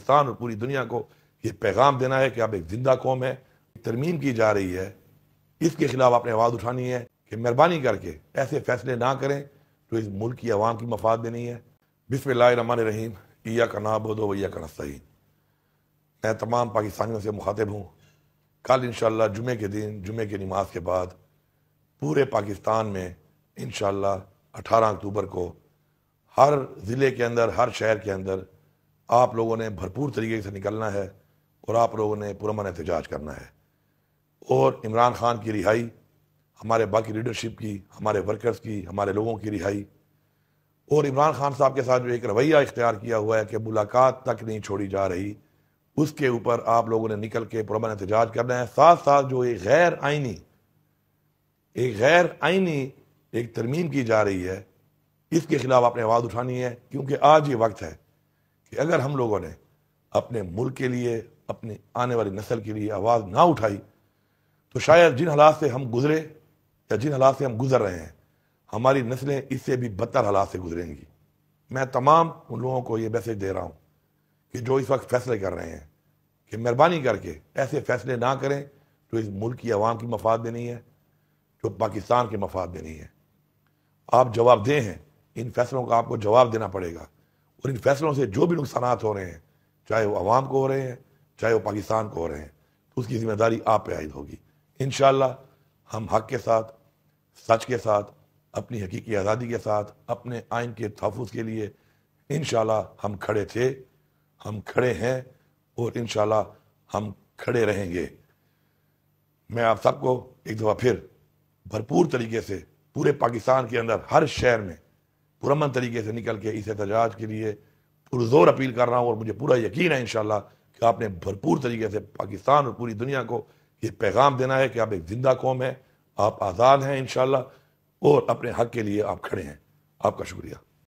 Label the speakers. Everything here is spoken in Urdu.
Speaker 1: پاکستان اور پوری دنیا کو یہ پیغام دینا ہے کہ آپ ایک زندہ قوم ہے. ترمیم کی جا رہی ہے، اس کے خلاف آپ نے آواز اٹھانی ہے کہ مہربانی کر کے ایسے فیصلے نہ کریں جو اس ملک کی عوام کی مفاد میں نہیں ہے. بسم اللہ الرحمن الرحیم. ایاک نعبد و ایاک نستعین. میں تمام پاکستانیوں سے مخاطب ہوں. کل انشاءاللہ جمعے کے دن، جمعے کی نماز کے بعد پورے پاکستان میں انشاءاللہ 18 اکتوبر کو ہر ضلع کے اندر، ہر شہر کے اندر آپ لوگوں نے بھرپور طریقے سے نکلنا ہے اور آپ لوگوں نے پرامن احتجاج کرنا ہے. اور عمران خان کی رہائی، ہمارے باقی لیڈرشپ کی، ہمارے ورکرز کی، ہمارے لوگوں کی رہائی، اور عمران خان صاحب کے ساتھ جو ایک رویہ اختیار کیا ہوا ہے کہ ملاقات تک نہیں چھوڑی جا رہی، اس کے اوپر آپ لوگوں نے نکل کے پرامن احتجاج کرنا ہے. ساتھ ساتھ جو ایک غیر آئینی ایک ترمیم کی جا رہی ہے، اس کے خلاف آپ نے آواز اٹھانی ہے. کیونکہ آج یہ وقت ہے کہ اگر ہم لوگوں نے اپنے ملک کے لیے، اپنی آنے والی نسل کے لیے آواز نہ اٹھائی تو شاید جن حالات سے ہم گزرے یا جن حالات سے ہم گزر رہے ہیں، ہماری نسلیں اس سے بھی بدتر حالات سے گزریں گی. میں تمام ان لوگوں کو یہ میسج دے رہا ہوں کہ جو اس وقت فیصلے کر رہے ہیں کہ مہربانی کر کے ایسے فیصلے نہ کریں جو اس ملک کی عوام کی مفاد میں نہیں ہے، جو پاکستان کے مفاد میں نہیں ہے. آپ جواب دہ ہیں، ان فیصلوں کا آپ کو جواب دینا پڑے گا. اور ان فیصلوں سے جو بھی نقصانات ہو رہے ہیں، چاہے وہ عوام کو ہو رہے ہیں، چاہے وہ پاکستان کو ہو رہے ہیں، تو اس کی ذمہ داری آپ پہ عائد ہوگی. انشاءاللہ ہم حق کے ساتھ، سچ کے ساتھ، اپنی حقیقی آزادی کے ساتھ، اپنے آئین کے تحفظ کے لیے انشاءاللہ ہم کھڑے تھے، ہم کھڑے ہیں اور انشاءاللہ ہم کھڑے رہیں گے. میں آپ سب کو ایک دفعہ پھر بھرپور طریقے سے پورے پاکستان کے اندر ہر شہر میں پرامن طریقے سے نکل کے اس احتجاج کے لیے پرزور اپیل کر رہا ہوں. اور مجھے پورا یقین ہے انشاءاللہ کہ آپ نے بھرپور طریقے سے پاکستان اور پوری دنیا کو یہ پیغام دینا ہے کہ آپ ایک زندہ قوم ہے، آپ آزاد ہیں انشاءاللہ، اور اپنے حق کے لیے آپ کھڑے ہیں. آپ کا شکریہ.